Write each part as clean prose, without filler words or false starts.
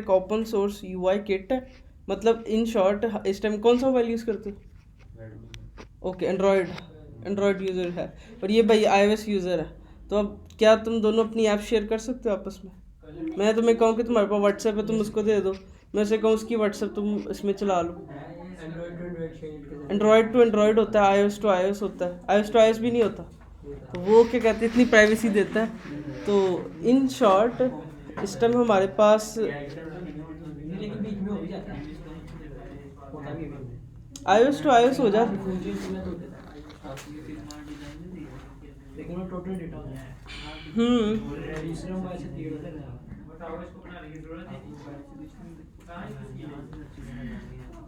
एक open source UI kit है। मतलब इन शॉर्ट इस टाइम कौन सा मोबाइल यूज़ करते हो? Okay, Android. एंड्रॉयड यूज़र है और ये भाई आईओएस यूज़र है। तो अब क्या तुम दोनों अपनी ऐप शेयर कर सकते हो आपस में? मैं तुम्हें कहूँ कि तुम्हारे पास व्हाट्सएप है, तुम उसको दे दो। मैं उसे कहूँ उसकी व्हाट्सएप तुम इसमें चला लो। एंड्रॉयड टू एंड्रॉयड होता है, आईओएस टू आईओएस होता है, आईओएस टू आईओएस भी नहीं होता। तो वो क्या कहते हैं, इतनी प्राइवेसी देता है। तो इन शॉर्ट इस टाइम हमारे पास आईओएस टू आईओएस हो जाता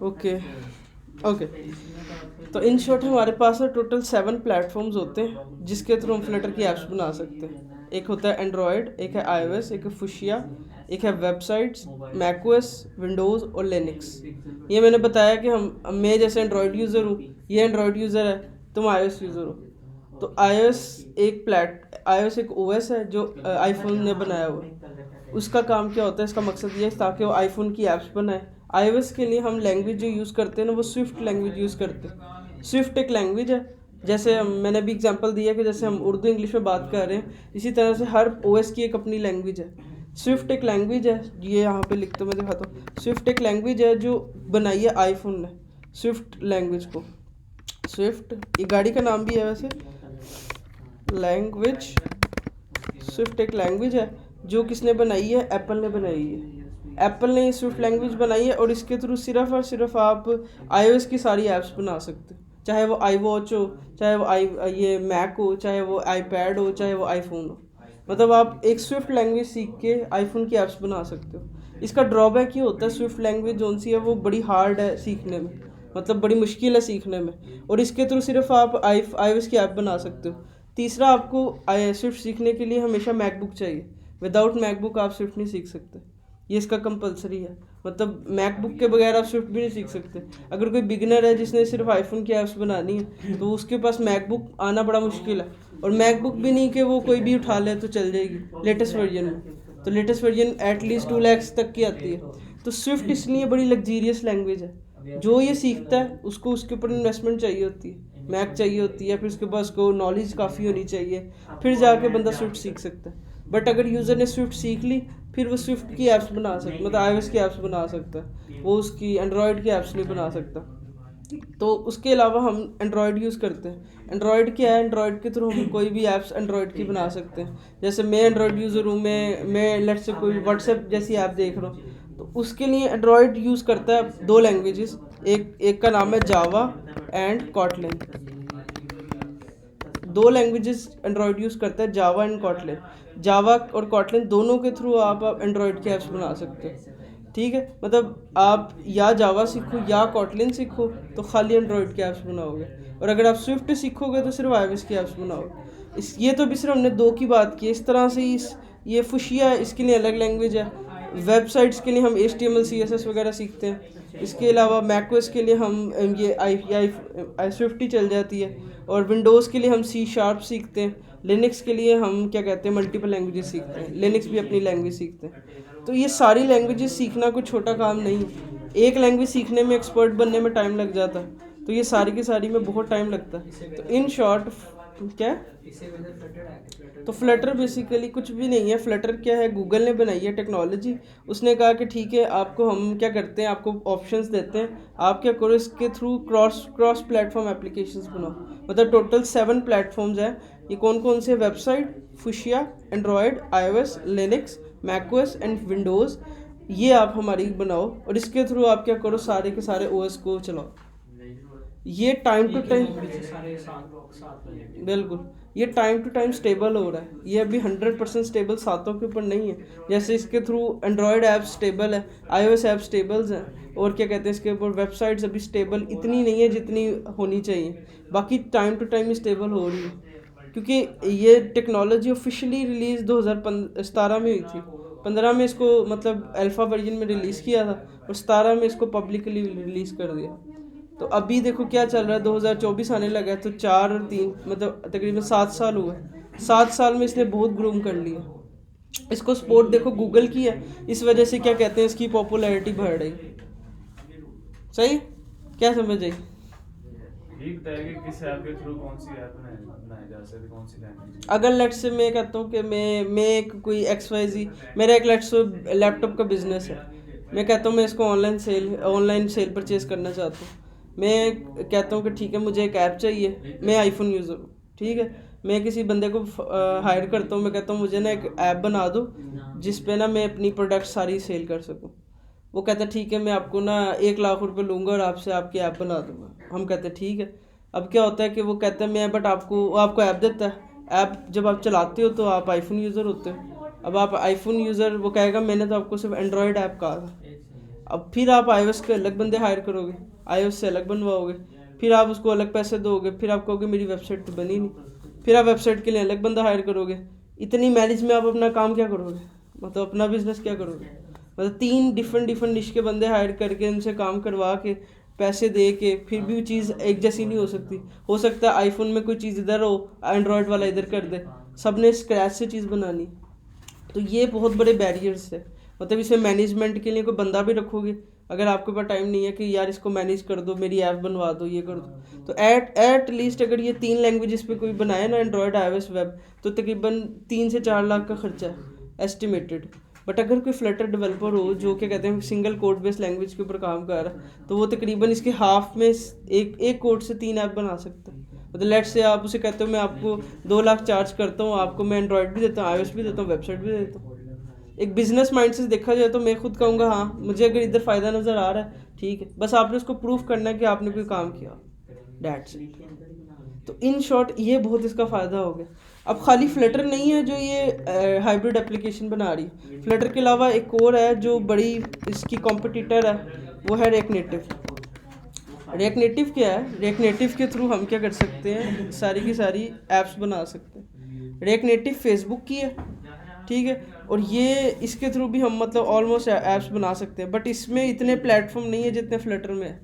ओके ओके। तो इन शॉर्ट हमारे पास टोटल 7 प्लेटफॉर्म्स होते हैं जिसके थ्रू हम फ्लटर की ऐप्स बना सकते हैं। एक होता है एंड्रॉयड, एक है आईओएस, एक है फुशिया, एक है वेबसाइट्स, मैकओएस, विंडोज़ और लिनक्स। ये मैंने बताया कि मैं जैसे एंड्रॉयड यूज़र हूँ, ये एंड्रॉयड यूज़र है, तुम आईओएस यूज़र हो। तो आईओएस एक ओएस है जो आईफोन ने बनाया हुआ है। उसका काम क्या होता है, इसका मकसद ये है ताकि वो आईफोन की ऐप्स बनाए। आईओएस के लिए हम लैंग्वेज जो यूज़ करते हैं ना, वो स्विफ्ट लैंग्वेज यूज़ करते हैं। स्विफ्ट एक लैंग्वेज है, जैसे मैंने भी एग्जांपल दिया कि जैसे हम उर्दू इंग्लिश में बात कर रहे हैं, इसी तरह से हर ओएस की एक अपनी लैंग्वेज है। स्विफ्ट एक लैंग्वेज है, ये यहाँ पे लिखते मैं दिखाता हूँ। स्विफ्ट एक लैंग्वेज है जो बनाई है आईफोन ने, स्विफ्ट लैंग्वेज को। स्विफ्ट ये गाड़ी का नाम भी है वैसे, लैंग्वेज। स्विफ्ट एक लैंग्वेज है जो किसने बनाई है, एप्पल ने बनाई है। एप्पल ने ये स्विफ्ट लैंग्वेज बनाई है और इसके थ्रू सिर्फ और सिर्फ आप आईओएस की सारी ऐप्स बना सकते हो, चाहे वो आई वॉच हो, चाहे वो ये मैक हो, चाहे वो आईपैड हो, चाहे वो आईफोन हो। मतलब आप एक स्विफ्ट लैंग्वेज सीख के आईफोन की ऐप्स बना सकते हो। इसका ड्रॉबैक ये होता है, स्विफ्ट लैंग्वेज जोन सी है वो बड़ी हार्ड है सीखने में, मतलब बड़ी मुश्किल है सीखने में, और इसके थ्रू सिर्फ आप आईओएस की ऐप बना सकते हो। तीसरा, आपको स्विफ्ट सीखने के लिए हमेशा मैकबुक चाहिए। विदाउट मैकबुक आप स्विफ्ट नहीं सीख सकते, ये इसका कंपलसरी है। मतलब मैकबुक के बगैर आप स्विफ्ट भी नहीं सीख सकते। अगर कोई बिगिनर है जिसने सिर्फ आईफोन की ऐप्स बनानी है तो उसके पास मैकबुक आना बड़ा मुश्किल है। और मैकबुक भी नहीं कि वो कोई भी उठा ले तो चल जाएगी लेटेस्ट वर्जन में। तो लेटेस्ट वर्जन एटलीस्ट 2 लाख तक की आती है। तो स्विफ्ट इसलिए बड़ी लग्जीरियस लैंग्वेज है। जो ये सीखता है उसको उसके ऊपर इन्वेस्टमेंट चाहिए होती है, मैक चाहिए होती है, फिर उसके पास को नॉलेज काफ़ी होनी चाहिए, फिर जाके बंदा स्विफ्ट सीख सकता है। बट अगर यूज़र ने स्विफ्ट सीख ली, फिर वो स्विफ्ट की ऐप्स बना सकता, मतलब आईओएस की ऐप्स बना सकता है, वो उसकी एंड्रॉयड की ऐप्स नहीं बना सकता। तो उसके अलावा हम एंड्रॉयड यूज़ करते हैं। एंड्रॉयड क्या है, एंड्रॉयड के थ्रू हम कोई भी ऐप्स एंड्रॉयड की बना सकते हैं। जैसे मैं एंड्रॉयड यूज़र हूँ, मैं लेट से कोई व्हाट्सएप जैसी ऐप देख रहा हूँ, तो उसके लिए एंड्रॉयड यूज़ करता है 2 लैंग्वेजेस। एक का नाम है Java and Kotlin. 2 languages Android use करता है, जावा एंड कॉटलिन। जावा और कॉटलिन दोनों के थ्रू आप एंड्रॉयड के ऐप्स बना सकते हो। ठीक है, मतलब आप या जावा सीखो या कॉटलिन सीखो तो खाली एंड्रॉयड के ऐप्स बनाओगे, और अगर आप स्विफ्ट सीखोगे तो सिर्फ आईओएस के ऐप्स बनाओगे। ये तो भी सिर्फ हमने 2 की बात की। इस तरह से ये फुशिया इसके लिए अलग लैंग्वेज है। वेबसाइट्स के लिए हम HTML CSS वगैरह सीखते हैं। इसके अलावा मैकओएस के लिए हम ये आई स्विफ्ट ही चल जाती है, और विंडोज़ के लिए हम C# सीखते हैं। लिनक्स के लिए हम क्या कहते हैं, मल्टीपल लैंग्वेजेस सीखते हैं। लिनक्स भी अपनी लैंग्वेज सीखते हैं। तो ये सारी लैंग्वेजेस सीखना कोई छोटा काम नहीं है। एक लैंग्वेज सीखने में, एक्सपर्ट बनने में टाइम लग जाता है, तो ये सारी की सारी में बहुत टाइम लगता है। तो इन शॉर्ट क्या, तो फ्लटर बेसिकली कुछ भी नहीं है। फ्लटर क्या है, गूगल ने बनाई है टेक्नोलॉजी। उसने कहा कि ठीक है, आपको हम क्या करते हैं, आपको ऑप्शंस देते हैं, आप क्या करो, इसके थ्रू क्रॉस प्लेटफॉर्म एप्लीकेशंस बनाओ। मतलब टोटल 7 प्लेटफॉर्म्स हैं। ये कौन कौन से, website, Fuchsia, Android, iOS, Linux, macOS and Windows, ये आप हमारी बनाओ, और इसके थ्रू आप क्या करो, सारे के सारे ओएस को चलाओ। ये टाइम टू टाइम, बिल्कुल, ये टाइम टू टाइम स्टेबल हो रहा है। ये अभी 100% स्टेबल सातों के ऊपर नहीं है। जैसे इसके थ्रू एंड्रॉयड ऐप स्टेबल है, आईओएस ऐप स्टेबल्स हैं, और क्या कहते हैं इसके ऊपर वेबसाइट्स अभी स्टेबल इतनी नहीं है जितनी होनी चाहिए। बाकी टाइम टू टाइम स्टेबल हो रही है, क्योंकि ये टेक्नोलॉजी ऑफिशियली रिलीज़ 2017 में हुई थी। 15 में इसको मतलब अल्फ़ा वर्जन में रिलीज़ किया था, और 17 में इसको पब्लिकली रिलीज़ कर दिया। तो अभी देखो क्या चल रहा है, 2024 आने लगा है, तो 4 और 3 मतलब तकरीबन 7 साल हुए। 7 साल में इसने बहुत ग्रूम कर लिया। इसको सपोर्ट देखो गूगल की है, इस वजह से क्या कहते हैं इसकी पॉपुलैरिटी बढ़ रही। सही, क्या समझ आई? ठीक बताया कि किस ऐप के थ्रू कौन सी ऐप बनाई जा सकती है, कौन सी लैंग्वेज। अगर लेट्स से मैं कहता हूँ कि मैं एक कोई XYZ, मेरा एक लेट्स से लैपटॉप का बिजनेस है, मैं कहता हूँ मैं इसको ऑनलाइन सेल परचेज करना चाहता हूँ। मैं कहता हूँ कि ठीक है मुझे एक ऐप चाहिए, मैं आईफोन यूज़र हूँ, ठीक है, मैं किसी बंदे को हायर करता हूँ, मैं कहता हूँ मुझे ना एक ऐप बना दो जिस पे ना मैं अपनी प्रोडक्ट सारी सेल कर सकूँ। वो कहता है ठीक है मैं आपको ना 1 लाख रुपए लूँगा और आपसे आपकी ऐप बना दूंगा। हम कहते हैं ठीक है। अब क्या होता है कि वो कहता है मैं, बट आपको, वो आपको ऐप देता है। ऐप जब आप चलाते हो तो आप आईफोन यूज़र होते हो। अब आप आईफोन यूज़र, वो कहेगा मैंने तो आपको सिर्फ एंड्रॉयड ऐप कहा था। अब फिर आप iOS के अलग बंदे हायर करोगे, iOS से अलग बनवाओगे, फिर आप उसको अलग पैसे दोगे, फिर आप कहोगे मेरी वेबसाइट तो बनी नहीं, फिर आप वेबसाइट के लिए अलग बंदा हायर करोगे। इतनी मैनेज में आप अपना काम क्या करोगे, मतलब अपना बिजनेस क्या करोगे? मतलब 3 डिफरेंट निश के बंदे हायर करके उनसे काम करवा के पैसे दे के फिर भी वो चीज़ एक जैसी नहीं हो सकती। हो सकता है आईफोन में कोई चीज़ इधर हो, एंड्रॉयड वाला इधर कर दे, सब ने स्क्रैच से चीज़ बनानी। तो ये बहुत बड़े बैरियर्स है। मतलब इसे मैनेजमेंट के लिए कोई बंदा भी रखोगे, अगर आपके पास टाइम नहीं है कि यार इसको मैनेज कर दो, मेरी ऐप बनवा दो, ये कर दो, तो एट लीस्ट अगर ये 3 लैंग्वेजेस पे कोई बनाए ना, एंड्रॉयड iOS वेब, तो तकरीबन 3 से 4 लाख का खर्चा है एस्टिमेटेड। बट अगर कोई फ्लटर डेवलपर हो जो क्या कहते हैं सिंगल कोड बेस्ड लैंग्वेज के ऊपर काम कर रहा है, तो वो तकरीबन इसके हाफ में एक कोड से 3 ऐप बना सकता है। मतलब लेट से आप उसे कहते हो मैं आपको 2 लाख चार्ज करता हूँ, आपको मैं एंड्रॉयड भी देता हूँ, iOS भी देता हूँ, वेबसाइट भी देता हूँ। एक बिजनेस माइंड से देखा जाए तो मैं खुद कहूँगा हाँ, मुझे अगर इधर फ़ायदा नज़र आ रहा है ठीक है, बस आपने उसको प्रूफ करना है कि आपने कोई काम किया, डैट्स इट। तो इन शॉर्ट ये बहुत इसका फ़ायदा हो गया। अब खाली फ्लटर नहीं है जो ये हाइब्रिड एप्लीकेशन बना रही है, फ्लटर के अलावा एक और है जो बड़ी इसकी कॉम्पिटिटर है, वो है रिएक्ट नेटिव। रिएक्ट नेटिव क्या है? रिएक्ट नेटिव के थ्रू हम क्या कर सकते हैं, सारी की सारी ऐप्स बना सकते हैं। रिएक्ट नेटिव फेसबुक की है, ठीक है, और ये इसके थ्रू भी हम मतलब ऑलमोस्ट ऐप्स बना सकते हैं, बट इसमें इतने प्लेटफॉर्म नहीं है जितने फ्लटर में है,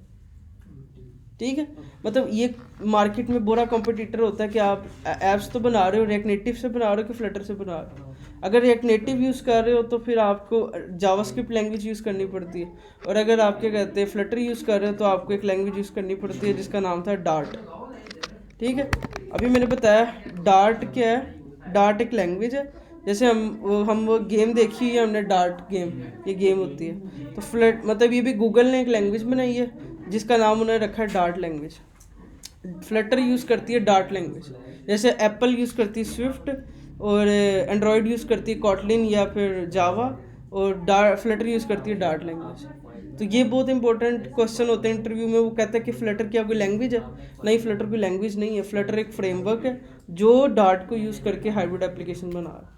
ठीक है। मतलब ये मार्केट में बुरा कंपटीटर होता है कि आप ऐप्स तो बना रहे हो, रिएक्ट नेटिव से बना रहे हो कि फ्लटर से बना रहे हो। अगर रिएक्ट नेटिव यूज़ कर रहे हो तो फिर आपको जावास्क्रिप्ट लैंग्वेज यूज़ करनी पड़ती है, और अगर आप क्या कहते हैं फ्लटर यूज़ कर रहे हो तो आपको एक लैंग्वेज यूज़ करनी पड़ती है जिसका नाम था डार्ट, ठीक है। अभी मैंने बताया डार्ट क्या है। डार्ट एक लैंग्वेज है, जैसे हम वो गेम देखी है हमने, डार्ट गेम, ये गेम होती है। तो फ्लट मतलब ये भी गूगल ने एक लैंग्वेज बनाई है जिसका नाम उन्होंने रखा है डार्ट लैंग्वेज। फ्लटर यूज़ करती है डार्ट लैंग्वेज, जैसे एप्पल यूज़ करती है स्विफ्ट, और एंड्रॉयड यूज़ करती है कॉटलिन या फिर जावा, और फ्लटर यूज़ करती है डार्ट लैंग्वेज। तो ये बहुत इंपॉर्टेंट क्वेश्चन होते हैं इंटरव्यू में, वो कहता है कि फ्लटर क्या कोई लैंग्वेज है? नहीं, फ्लटर कोई लैंग्वेज नहीं है, फ्लटर एक फ्रेमवर्क है जो डार्ट को यूज़ करके हाइब्रिड एप्लीकेशन बना रहा है।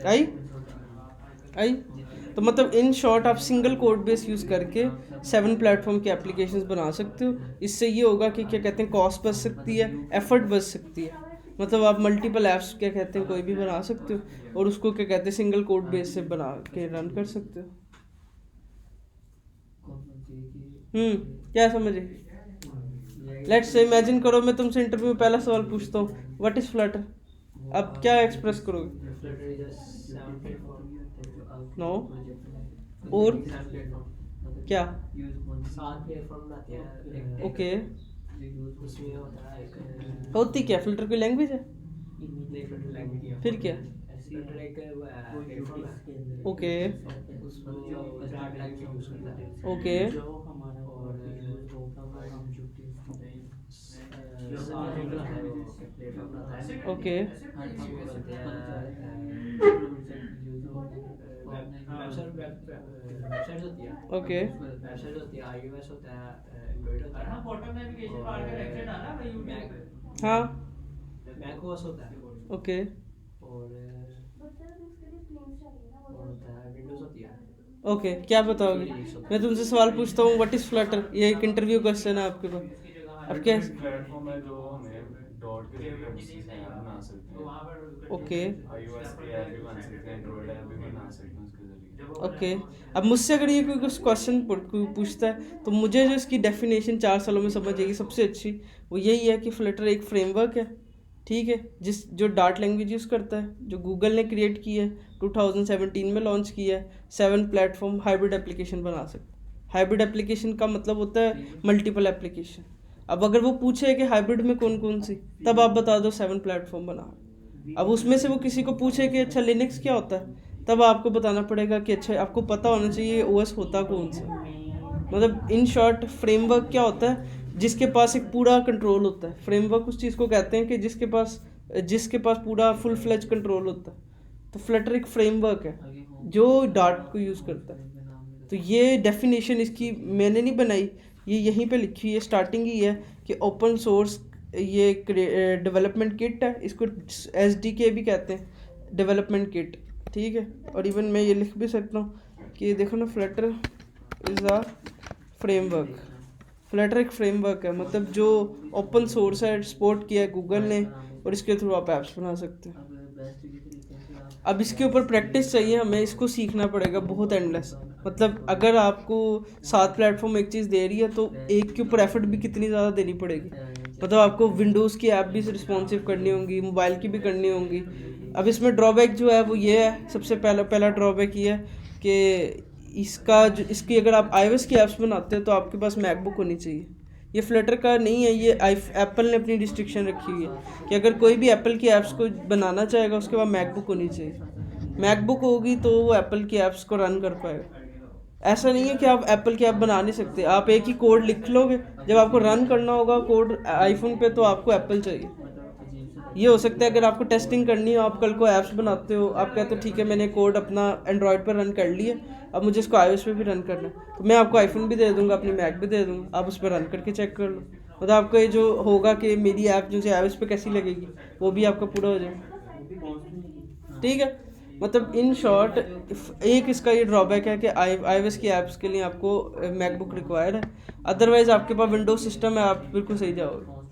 आई आई तो मतलब इन शॉर्ट आप सिंगल कोड बेस यूज़ करके 7 प्लेटफॉर्म की एप्लीकेशंस बना सकते हो। इससे ये होगा कि क्या कहते हैं कॉस्ट बच सकती है, एफर्ट बच सकती है। मतलब आप मल्टीपल ऐप्स क्या कहते हैं कोई भी बना सकते हो और उसको क्या कहते हैं सिंगल कोड बेस से बना के रन कर सकते हो। क्या समझे? लेट्स से इमेजिन करो मैं तुमसे इंटरव्यू में पहला सवाल पूछता हूँ व्हाट इज फ्लटर, अब क्या एक्सप्रेस करोगे? नो, और क्या? ओके, होती क्या फ्लटर की लैंग्वेज है? फिर क्या? ओके ओके ओके ओके हाँ ओके ओके, क्या बताओगे? मैं तुमसे सवाल पूछता हूँ व्हाट इज फ्लटर, ये एक इंटरव्यू क्वेश्चन है आपके पास, अब क्या? प्लेटफॉर्म है जो हमें डॉट के जरिए हम ऐप बना सकते हैं। ओके iOS की ऐप भी बना सकते हैं, एंड्रॉयड ऐप भी बना सकते हैं उसके जरिए। ओके, अब मुझसे अगर ये कोई कुछ क्वेश्चन पूछता है तो मुझे जो इसकी डेफिनेशन 4 सालों में समझ आएगी सबसे अच्छी, वो यही है कि फ्लटर एक फ्रेमवर्क है ठीक है, जो डार्ट लैंग्वेज यूज़ करता है, जो गूगल ने क्रिएट की है, 2017 में लॉन्च किया है, 7 प्लेटफॉर्म हाइब्रिड एप्लीकेशन बना सकते हैं। हाइब्रिड एप्लीकेशन का मतलब होता है मल्टीपल एप्लीकेशन। अब अगर वो पूछे कि हाइब्रिड में कौन कौन सी, तब आप बता दो 7 प्लेटफॉर्म बना। अब उसमें से वो किसी को पूछे कि अच्छा लिनक्स क्या होता है, तब आपको बताना पड़ेगा कि अच्छा आपको पता होना चाहिए ओएस होता कौन सा। मतलब इन शॉर्ट फ्रेमवर्क क्या होता है, जिसके पास एक पूरा कंट्रोल होता है। फ्रेमवर्क उस चीज़ को कहते हैं कि जिसके पास पूरा फुल फ्लेज कंट्रोल होता है। तो फ्लटर एक फ्रेमवर्क है जो डार्ट को यूज़ करता है। तो ये डेफिनेशन इसकी मैंने नहीं बनाई, ये यहीं पे लिखी है, स्टार्टिंग ही है कि ओपन सोर्स ये डेवलपमेंट किट है, इसको SDK भी कहते हैं, डेवलपमेंट किट। ठीक है, और इवन मैं ये लिख भी सकता हूँ कि देखो ना, Flutter is a framework. Flutter एक फ्रेमवर्क है, मतलब जो ओपन सोर्स है, सपोर्ट किया है गूगल ने, और इसके थ्रू आप ऐप्स बना सकते हैं। अब इसके ऊपर प्रैक्टिस चाहिए हमें, इसको सीखना पड़ेगा बहुत एंडलेस। मतलब अगर आपको 7 प्लेटफॉर्म एक चीज़ दे रही है तो एक के ऊपर एफर्ट भी कितनी ज़्यादा देनी पड़ेगी। मतलब आपको विंडोज़ की ऐप भी रिस्पॉन्सिव करनी होंगी, मोबाइल की भी करनी होंगी। अब इसमें ड्रॉबैक जो है वो ये है, सबसे पहला ड्रॉबैक ये है कि इसकी अगर आप iOS की ऐप्स बनाते हो तो आपके पास मैकबुक होनी चाहिए। ये फ्लटर का नहीं है, ये एप्पल ने अपनी रिस्ट्रिक्शन रखी हुई है कि अगर कोई भी एप्पल की ऐप्स को बनाना चाहेगा उसके बाद मैकबुक होनी चाहिए। मैकबुक होगी तो वो एप्पल की ऐप्स को रन कर पाएगा। ऐसा नहीं है कि आप एप्पल की ऐप बना नहीं सकते, आप एक ही कोड लिख लोगे, जब आपको रन करना होगा कोड आईफोन पे तो आपको एप्पल चाहिए। ये हो सकता है अगर आपको टेस्टिंग करनी हो, आप कल को ऐप्स बनाते हो, आप कहते हो ठीक है मैंने कोड अपना एंड्रॉयड पर रन कर लिया, अब मुझे इसको iOS पे भी रन करना है, तो मैं आपको आईफोन भी दे दूंगा, अपनी मैक भी दे दूंगा, आप उस पर रन करके चेक कर लो। मतलब आपको ये जो होगा कि मेरी ऐप मुझे iOS पे कैसी लगेगी, वो भी आपका पूरा हो जाएगा। ठीक है, मतलब इन शॉर्ट एक इसका ये ड्रॉबैक है कि iOS की ऐप्स के लिए आपको मैकबुक रिक्वायर्ड है, अदरवाइज आपके पास विंडोज सिस्टम है, आप बिल्कुल सही जाओगे।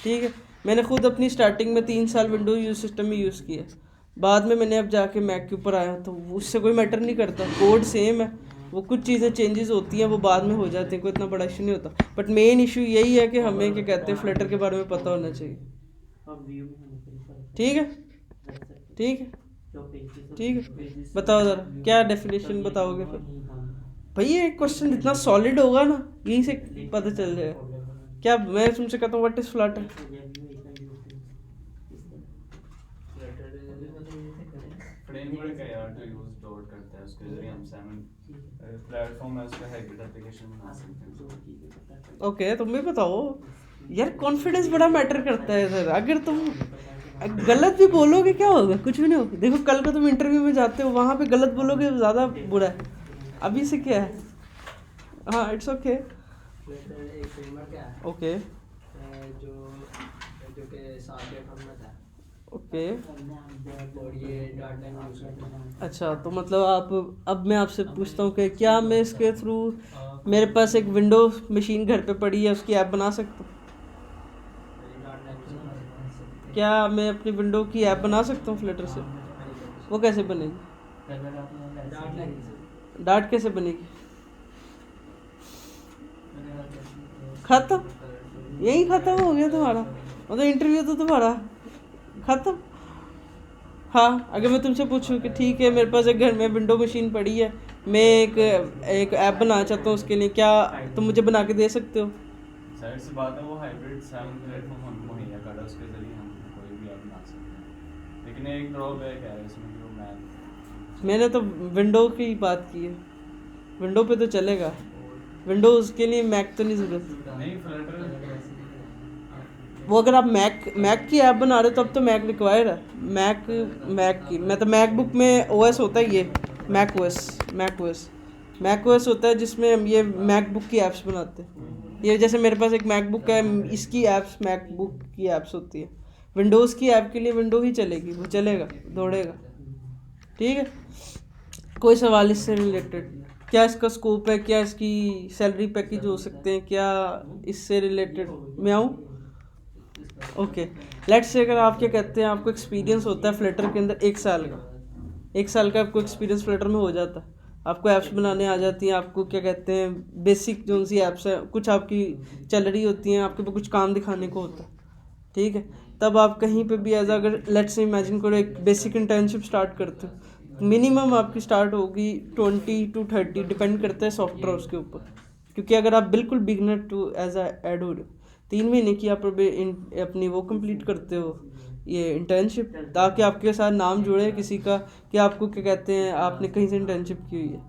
ठीक है, मैंने खुद अपनी स्टार्टिंग में 3 साल विंडोज यूज सिस्टम ही यूज़ किया, बाद में मैंने अब जाके मैक के ऊपर आया, तो उससे कोई मैटर नहीं करता, कोड सेम है, वो कुछ चीज़ें चेंजेस होती हैं वो बाद में हो जाती हैं, कोई इतना बड़ा इशू नहीं होता। बट मेन इशू यही है कि हमें क्या कहते हैं फ्लटर के बारे में पता होना चाहिए। ठीक है, ठीक है, ठीक है, बताओ ज़रा क्या डेफिनेशन बताओगे फिर। भाई ये क्वेश्चन इतना सॉलिड होगा ना, यहीं से पता चल जाएगा। क्या मैं तुमसे कहता हूँ व्हाट इज फ्लटर? फ्रेमवर्क है यार जो यूज डॉट करता है, उसके जरिए हम 7 प्लेटफॉर्म है उसका हाइब्रिड एप्लीकेशन बना सकते हैं। ओके, तुम भी बताओ यार, कॉन्फिडेंस बड़ा मैटर करता है सर। अगर तुम गलत भी बोलोगे क्या होगा, कुछ भी नहीं होगा। देखो कल को तुम इंटरव्यू में जाते हो, वहाँ पे गलत बोलोगे ज़्यादा बुरा है, अभी से क्या है। हाँ इट्स ओके, ओके ओके। अच्छा, तो मतलब आप, अब मैं आपसे पूछता हूँ कि क्या मैं इसके थ्रू, मेरे पास एक विंडो मशीन घर पे पड़ी है, उसकी ऐप बना सकता हूँ? क्या मैं अपनी विंडो की ऐप बना सकता हूँ फ्लटर से? वो कैसे बनेगी? डार्ट कैसे बनेगी? खत्म, यही खत्म हो गया तुम्हारा, मतलब इंटरव्यू तो तुम्हारा खत्म। हाँ, अगर मैं तुमसे पूछूं कि ठीक है मेरे पास एक घर में विंडो मशीन पड़ी है, मैं एक ऐप बनाना चाहता हूँ उसके लिए, क्या तुम मुझे बना के दे सकते हो? जाहिर सी बात है वो हाइब्रिड 7 प्लेटफॉर्म हम मुहैया कर रहा है, उसके जरिए हम कोई भी ऐप बना सकते हैं। लेकिन एक ड्रॉबैक है इसमें जो मैंने तो विंडो की बात की है, विंडो पे तो चलेगा, विंडोज़ के लिए मैक तो नहीं ज़रूरत। नहीं फ्लटर वो अगर आप मैक की ऐप बना रहे हो तब तो मैक रिक्वायर है। मैक की मतलब मैकबुक में ओएस होता है, ये मैक ओएस होता है जिसमें हम ये मैकबुक की ऐप्स बनाते हैं। ये जैसे मेरे पास एक मैकबुक है, इसकी ऐप्स मैकबुक की ऐप्स होती है। विंडोज़ की ऐप के लिए विंडो ही चलेगी, वो चलेगा, दौड़ेगा। ठीक है, कोई सवाल इससे रिलेटेड? क्या इसका स्कोप है, क्या इसकी सैलरी पैकेज हो सकते हैं, क्या इससे रिलेटेड मैं आऊँ? ओके, लेट्स से अगर आप क्या कहते हैं आपको एक्सपीरियंस होता है फ्लटर के अंदर 1 साल का, 1 साल का आपको एक्सपीरियंस फ्लटर में हो जाता है, आपको ऐप्स बनाने आ जाती हैं, आपको क्या कहते हैं बेसिक जो सी ऐप्स है कुछ आपकी चल रही होती हैं, आपके पास कुछ काम दिखाने को होता है। ठीक है, तब आप कहीं पे भी एज अगर लेट्स से इमेजिन करो एक बेसिक इंटर्नशिप स्टार्ट करते हो, मिनिमम आपकी स्टार्ट होगी 20 to 30, डिपेंड करता है सॉफ्टवेयर उसके ऊपर। क्योंकि अगर आप बिल्कुल बिगनर टू एज ऐड हो रहे हो, 3 महीने की आप अपनी वो कंप्लीट करते हो ये इंटर्नशिप, ताकि आपके साथ नाम जुड़े किसी का कि आपको क्या कहते हैं आपने कहीं से इंटर्नशिप की हुई है।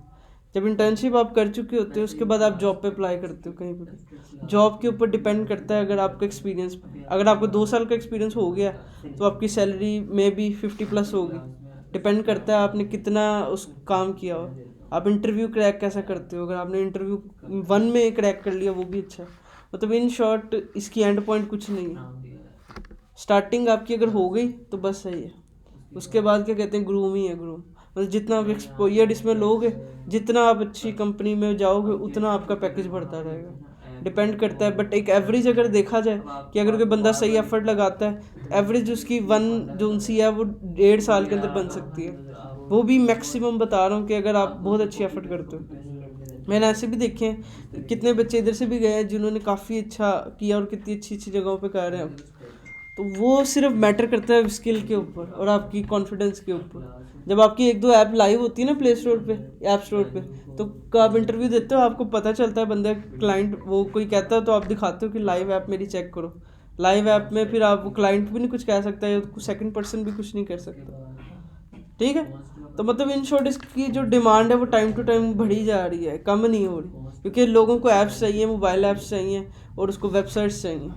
जब इंटर्नशिप आप कर चुके होते हो उसके बाद आप जॉब पे अप्लाई करते हो कहीं पे भी। जॉब के ऊपर डिपेंड करता है, अगर आपका एक्सपीरियंस, अगर आपको 2 साल का एक्सपीरियंस हो गया तो आपकी सैलरी में भी 50+ होगी। डिपेंड करता है आपने कितना उस काम किया हो, आप इंटरव्यू क्रैक कैसा करते हो। अगर आपने इंटरव्यू 1 में क्रैक कर लिया वो भी अच्छा है। मतलब इन शॉर्ट इसकी एंड पॉइंट कुछ नहीं है। स्टार्टिंग आपकी अगर हो गई तो बस सही है, उसके बाद क्या कहते हैं ग्रूम ही है, ग्रूम। मतलब जितना आप एक्सपोजर इसमें लोगे, जितना आप अच्छी कंपनी में जाओगे उतना आपका पैकेज बढ़ता रहेगा। डिपेंड करता है, बट एक एवरेज अगर देखा जाए कि अगर कोई बंदा सही एफर्ट लगाता है, एवरेज उसकी 1 जो सी है वो 1.5 साल के अंदर बन सकती है। वो भी मैक्सिमम बता रहा हूँ कि अगर आप बहुत अच्छी एफर्ट करते हो। मैंने ऐसे भी देखे हैं, कितने बच्चे इधर से भी गए हैं जिन्होंने काफ़ी अच्छा किया और कितनी अच्छी अच्छी जगहों पे कर रहे हैं। तो वो सिर्फ मैटर करता है स्किल के ऊपर और आपकी कॉन्फिडेंस के ऊपर। जब आपकी 1-2 ऐप लाइव होती है ना प्ले स्टोर पे, ऐप स्टोर पे, तो आप इंटरव्यू देते हो, आपको पता चलता है बंदा क्लाइंट वो कोई कहता है तो आप दिखाते हो कि लाइव ऐप मेरी चेक करो। लाइव ऐप में फिर आप वो क्लाइंट भी नहीं कुछ कह सकता है, सेकंड पर्सन भी कुछ नहीं कर सकता। ठीक है, तो मतलब इन शॉर्ट इसकी जो डिमांड है वो टाइम टू टाइम बढ़ी जा रही है, कम नहीं हो रही, क्योंकि लोगों को ऐप्स चाहिए, मोबाइल ऐप्स चाहिए और उसको वेबसाइट्स चाहिए।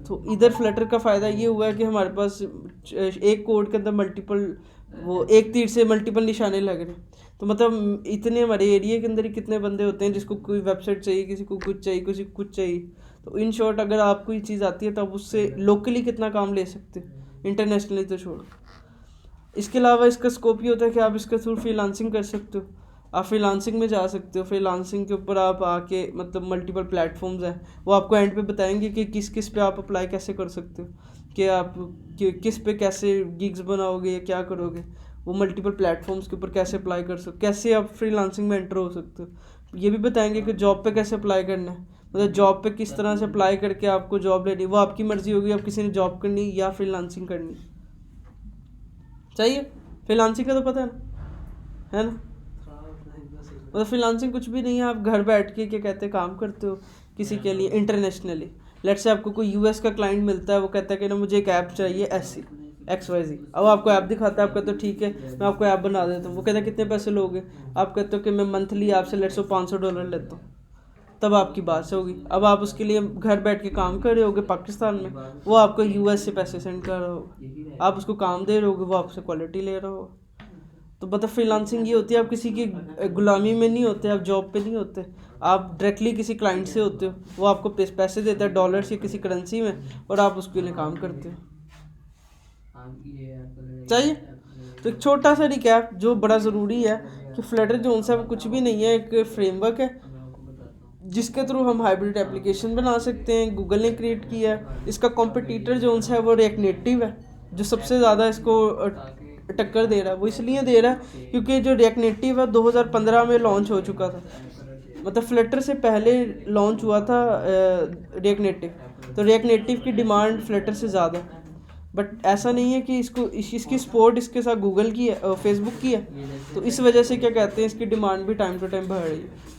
तो इधर फ्लटर का फ़ायदा ये हुआ है कि हमारे पास एक कोड के अंदर मल्टीपल, वो एक तीर से मल्टीपल निशाने लग रहे हैं। तो मतलब इतने हमारे एरिया के अंदर ही कितने बंदे होते हैं जिसको कोई वेबसाइट चाहिए, किसी को कुछ चाहिए, किसी को कुछ चाहिए। तो इन शॉर्ट अगर आपको ये चीज़ आती है तो आप उससे लोकली कितना काम ले सकते हो, इंटरनेशनली तो छोड़ो। इसके अलावा इसका स्कोप ये होता है कि आप इसके थ्रू फ्रीलांसिंग कर सकते हो। आप फ्रीलांसिंग में जा सकते हो, फ्रीलांसिंग के ऊपर आप आके मतलब मल्टीपल प्लेटफॉर्म्स हैं, वो आपको एंड पे बताएंगे कि किस किस पे आप अप्लाई कैसे कर सकते हो, कि आप किस पे कैसे गिग्स बनाओगे या क्या करोगे। वो मल्टीपल प्लेटफॉर्म्स के ऊपर कैसे अप्लाई कर सकते हो, कैसे आप फ्रीलांसिंग में एंटर हो सकते हो। ये भी बताएंगे कि जॉब पे कैसे अप्लाई करना है, मतलब जॉब पे किस तरह से अप्लाई करके आपको जॉब लेनी, वो आपकी मर्ज़ी होगी, आप किसी ने जॉब करनी या फ्रीलांसिंग करनी। चाहिए फ्रीलांसिंग का तो पता है ना। मतलब फ्रीलांसिंग कुछ भी नहीं है, आप घर बैठ के क्या कहते हैं काम करते हो किसी के लिए इंटरनेशनली। लेट्स से आपको कोई यूएस का क्लाइंट मिलता है, वो कहता है कि ना मुझे एक ऐप चाहिए ऐसी XYZ। अब आपको ऐप दिखाता है, आप कहते हो ठीक है मैं आपको ऐप बना देता हूँ। वो कहता है कितने पैसे लोगे, आप कहते हो कि मैं मंथली आपसे लेट्स से $500 लेता हूँ। तब आपकी बात से होगी। अब आप उसके लिए घर बैठ के काम कर रहे होगे पाकिस्तान में, वो आपको यूएस से पैसे सेंड कर रहा होगा, आप उसको काम दे रहे होगे, वो आपसे क्वालिटी ले रहा होगा। तो मतलब फ्रीलांसिंग ये होती है, आप किसी की गुलामी में नहीं होते, आप जॉब पे नहीं होते, आप डायरेक्टली किसी क्लाइंट से होते हो। वो आपको पैसे देता है डॉलर या किसी करेंसी में और आप उसके लिए काम करते हो। चाहिए तो एक छोटा सा रिकैप जो बड़ा ज़रूरी है कि फ्लटर जोन्स है वो कुछ भी नहीं है, एक फ्रेमवर्क है जिसके थ्रू हम हाइब्रिड एप्लीकेशन बना सकते हैं। गूगल ने क्रिएट किया है। इसका कॉम्पिटिटर जोन्स है वो रिएक्ट नेटिव है, जो सबसे ज़्यादा इसको टक्कर दे रहा है। वो इसलिए दे रहा है क्योंकि जो रिएक्ट नेटिव है 2015 में लॉन्च हो चुका था, मतलब फ्लटर से पहले लॉन्च हुआ था रिएक्ट नेटिव। तो रिएक्ट नेटिव की डिमांड फ्लटर से ज़्यादा है, बट ऐसा नहीं है कि इसकी सपोर्ट इसके साथ गूगल की है, फेसबुक की है। तो इस वजह से क्या कहते हैं इसकी डिमांड भी टाइम टू टाइम बढ़ रही है।